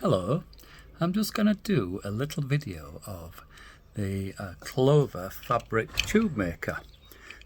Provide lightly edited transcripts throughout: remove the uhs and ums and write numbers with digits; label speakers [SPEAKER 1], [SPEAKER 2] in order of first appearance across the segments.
[SPEAKER 1] Hello, I'm just going to do a little video of the Clover Fabric Tube Maker.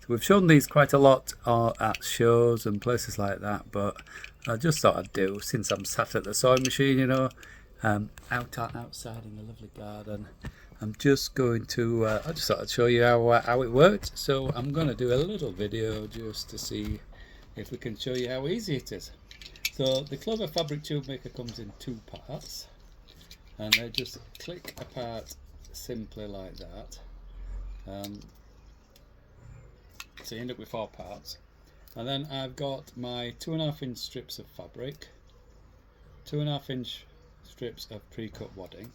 [SPEAKER 1] So we've shown these quite a lot at shows and places like that, but I just thought I'd do, since I'm sat at the sewing machine, you know, outside in the lovely garden. I'm just going to, I just thought I'd show you how it worked. So I'm going to do a little video just to see if we can show you how easy it is. So the Clover Fabric Tube Maker comes in two parts, and they just click apart simply like that. So you end up with 4 parts. And then I've got my 2.5-inch strips of fabric, 2.5-inch strips of pre-cut wadding,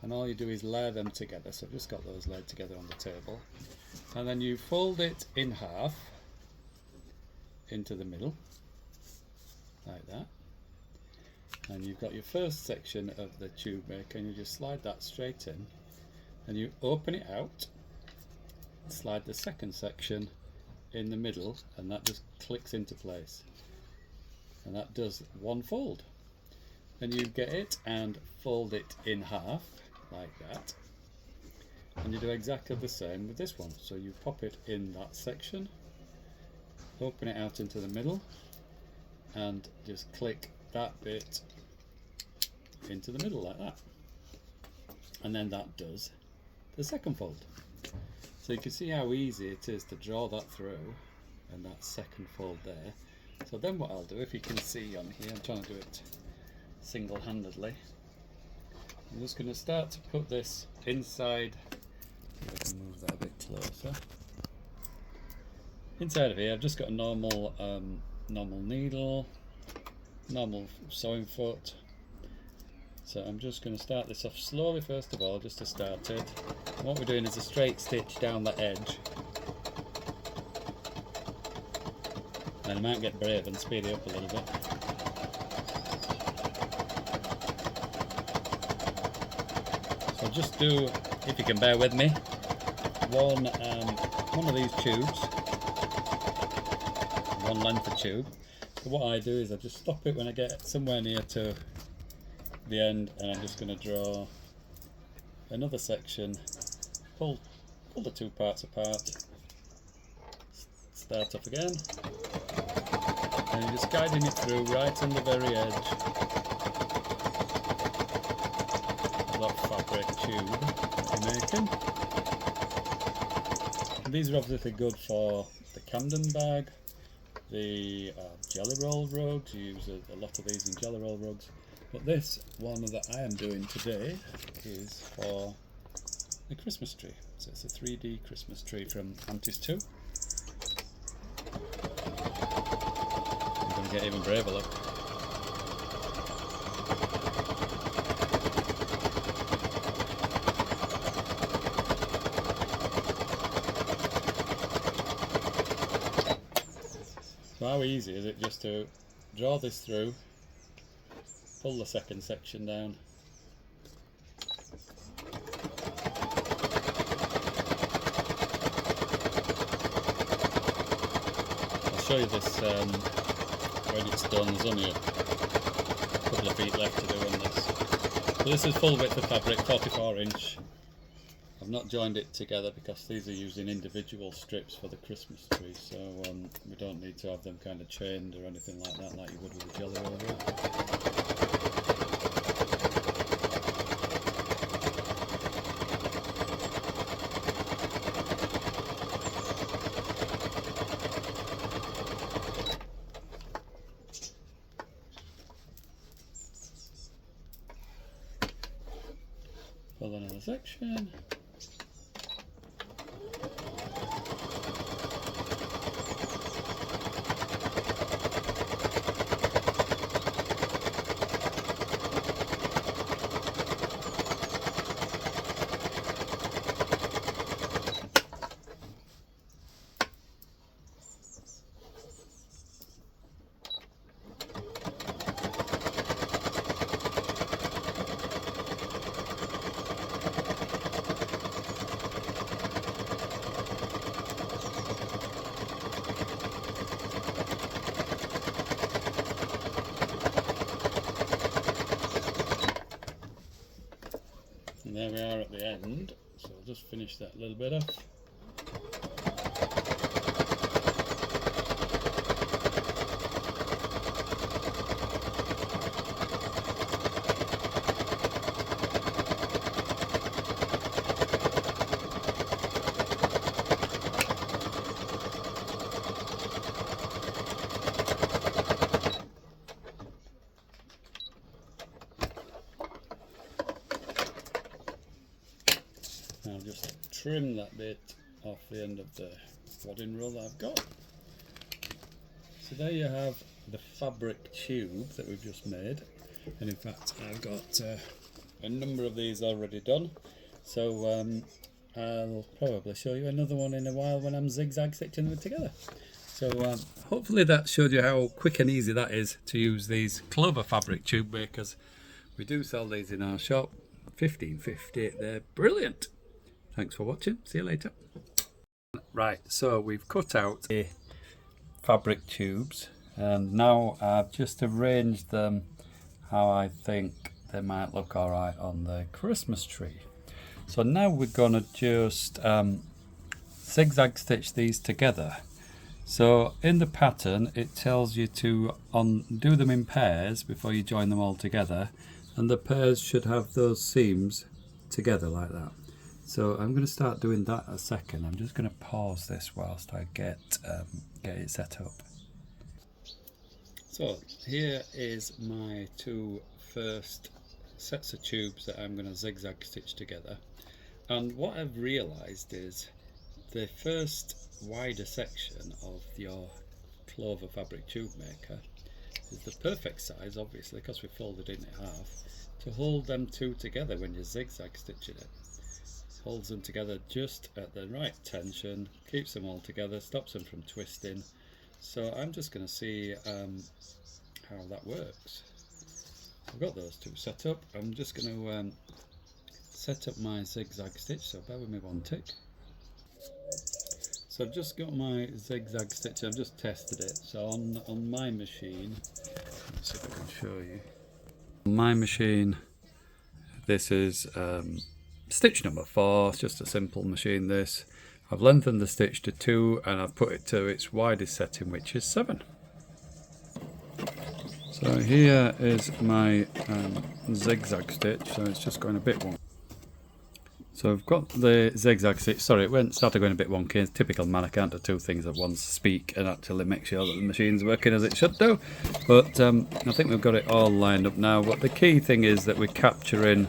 [SPEAKER 1] and all you do is layer them together. So I've just got those laid together on the table, and then you fold it in half into the middle like that, and you've got your first section of the tube maker, and you just slide that straight in, and you open it out, slide the second section in the middle, and that just clicks into place, and that does one fold. Then you get it and fold it in half like that, and you do exactly the same with this one. So you pop it in that section, open it out into the middle, and just click that bit into the middle like that, and then that does the second fold. So you can see how easy it is to draw that through and that second fold there. So then what I'll do, if you can see on here, I'm trying to do it single-handedly. I'm just going to start to put this inside. If I can move that a bit closer. Inside of here I've just got a normal needle, normal sewing foot. So I'm just going to start this off slowly first of all, just to start it. And what we're doing is a straight stitch down the edge. And I might get brave and speed it up a little bit. So just do, if you can bear with me, one of these tubes, one length of tube. So what I do is I just stop it when I get somewhere near to the end, and I'm just going to draw another section, pull the two parts apart, start off again, and you're just guiding it through right on the very edge of that fabric tube that you're making. And these are obviously good for the Camden bag, the jelly roll rugs. You use a lot of these in jelly roll rugs. But this one that I am doing today is for the Christmas tree. So it's a 3D Christmas tree from Aunties too. I'm going to get even braver, look. So how easy is it just to draw this through, pull the second section down, I'll show you this when it's done. There's only a couple of feet left to do on this. So this is full width of fabric, 44-inch. I've not joined it together because these are using individual strips for the Christmas tree, so we don't need to have them kind of chained or anything like that, like you would with a jelly roll rug. Pull another section. end, so I'll just finish that little bit off. I'll just trim that bit off the end of the wadding roll that I've got. So there you have the fabric tube that we've just made, and in fact I've got a number of these already done, so I'll probably show you another one in a while when I'm zigzag stitching them together. So hopefully that showed you how quick and easy that is to use these Clover Fabric Tube Makers. We do sell these in our shop, $15.50. They're brilliant. Thanks for watching. See you later. Right, so we've cut out the fabric tubes and now I've just arranged them how I think they might look alright on the Christmas tree. So now we're going to just zigzag stitch these together. So in the pattern it tells you to do them in pairs before you join them all together, and the pairs should have those seams together like that. So I'm going to start doing that a second. I'm just going to pause this whilst I get it set up. So here is my two first sets of tubes that I'm going to zigzag stitch together. And what I've realised is the first wider section of your Clover Fabric Tube Maker is the perfect size, obviously, because we folded it in half, to hold them two together when you're zigzag stitching it. Holds them together just at the right tension, keeps them all together, stops them from twisting. So I'm just going to see how that works. I've got those two set up. I'm just going to set up my zigzag stitch, so bear with me one tick. So I've just got my zigzag stitch, I've just tested it. So on my machine, let's see if I can show you. On my machine, this is stitch number 4, it's just a simple machine this. I've lengthened the stitch to 2 and I've put it to its widest setting, which is 7. So here is my zigzag stitch, so it's just going a bit wonky. So I've got the zigzag stitch, sorry it started going a bit wonky, it's typical man, I can't do two things at once, speak and actually make sure that the machine's working as it should do. But I think we've got it all lined up now, but the key thing is that we're capturing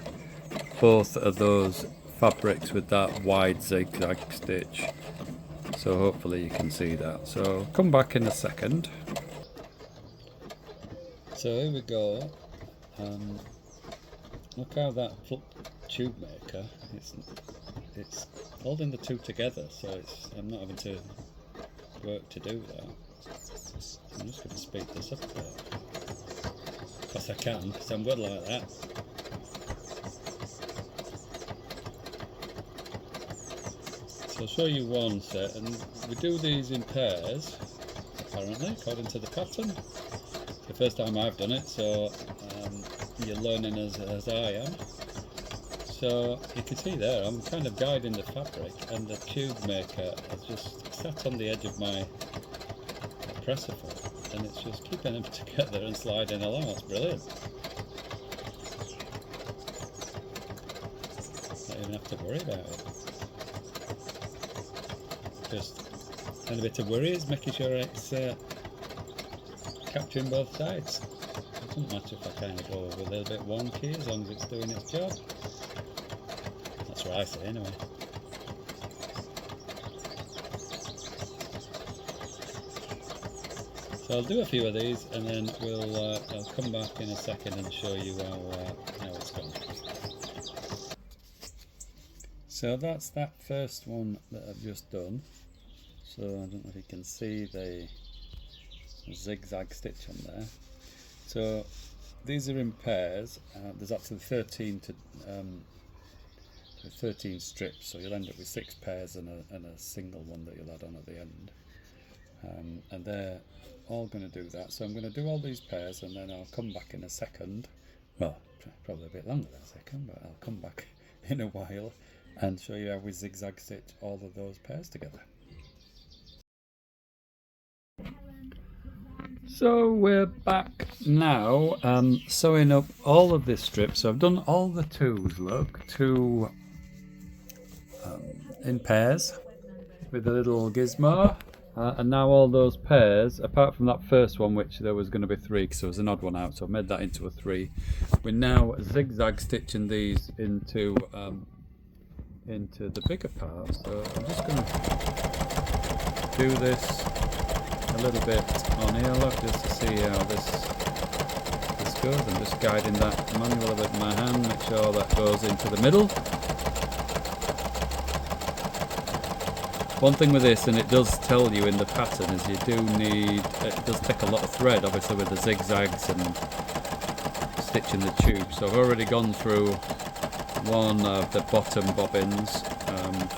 [SPEAKER 1] both of those fabrics with that wide zigzag stitch, so hopefully you can see that. So come back in a second. So here we go. Look how that tube maker, it's holding the two together, so I'm not having to work to do that. I'm just going to speed this up a bit, because I can, because I'm good like that. So I'll show you one set, and we do these in pairs, apparently, according to the pattern. It's the first time I've done it, so you're learning as I am. So you can see there, I'm kind of guiding the fabric, and the tube maker has just sat on the edge of my presser foot, and it's just keeping them together and sliding along. That's brilliant. Don't even have to worry about it. Just a bit of worry is making sure it's capturing both sides. It doesn't matter if I kind of go a little bit wonky, as long as it's doing its job. That's what I say anyway. So I'll do a few of these, and then I'll come back in a second and show you how it's gone. So that's that first one that I've just done. So I don't know if you can see the zigzag stitch on there. So these are in pairs. There's actually 13 strips, so you'll end up with 6 pairs and a single one that you'll add on at the end. And they're all going to do that. So I'm going to do all these pairs, and then I'll come back in a second. Well, probably a bit longer than a second, but I'll come back in a while and show you how we zigzag stitch all of those pairs together. So we're back now, sewing up all of this strip. So I've done all the twos, look, two in pairs with a little gizmo, and now all those pairs, apart from that first one, which there was going to be three because there was an odd one out, so I've made that into a three. We're now zigzag stitching these into the bigger part. So I'm just going to do this a little bit on here, look, just to see how this goes. I'm just guiding that manual a bit in my hand, make sure that goes into the middle. One thing with this, and it does tell you in the pattern, is you do need, it does take a lot of thread, obviously, with the zigzags and stitching the tube. So I've already gone through one of the bottom bobbins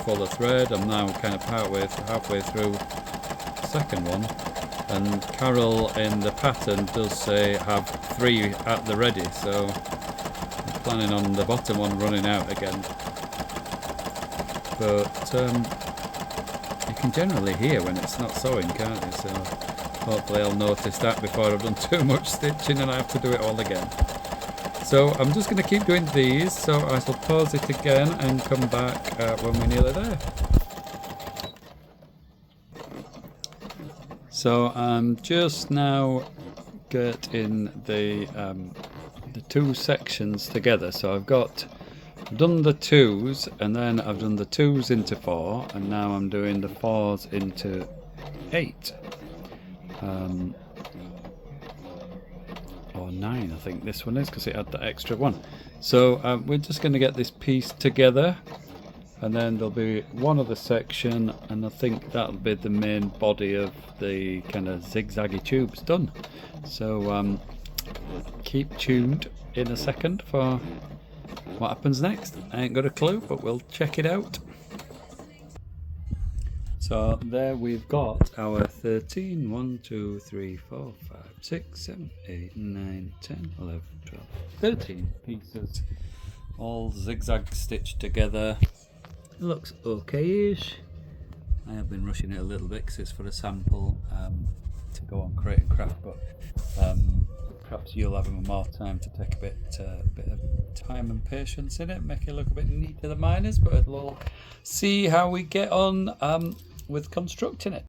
[SPEAKER 1] full of thread. I'm now kind of halfway through the second one, and Carol in the pattern does say have 3 at the ready, so I'm planning on the bottom one running out again. But you can generally hear when it's not sewing, can't you? So hopefully I'll notice that before I've done too much stitching and I have to do it all again. So I'm just going to keep doing these, so I shall pause it again and come back when we're nearly there. So I'm just now getting the two sections together. So I've done the 2s, and then I've done the 2s into 4, and now I'm doing the 4s into 8. Or 9, I think this one is, because it had that extra one. So we're just going to get this piece together, and then there'll be one other section, and I think that'll be the main body of the kind of zigzaggy tubes done. So keep tuned in a second for what happens next. I ain't got a clue, but we'll check it out. So there we've got our 13, 1, 2, 3, 4, 5, 6, 7, 8, 9, 10, 11, 12, 13 pieces, all zigzag stitched together. It looks okay-ish. I have been rushing it a little bit because it's for a sample to go on Create and Craft, but perhaps you'll have more time to take a bit of time and patience in it, make it look a bit neater than mine is, but we'll see how we get on with constructing it.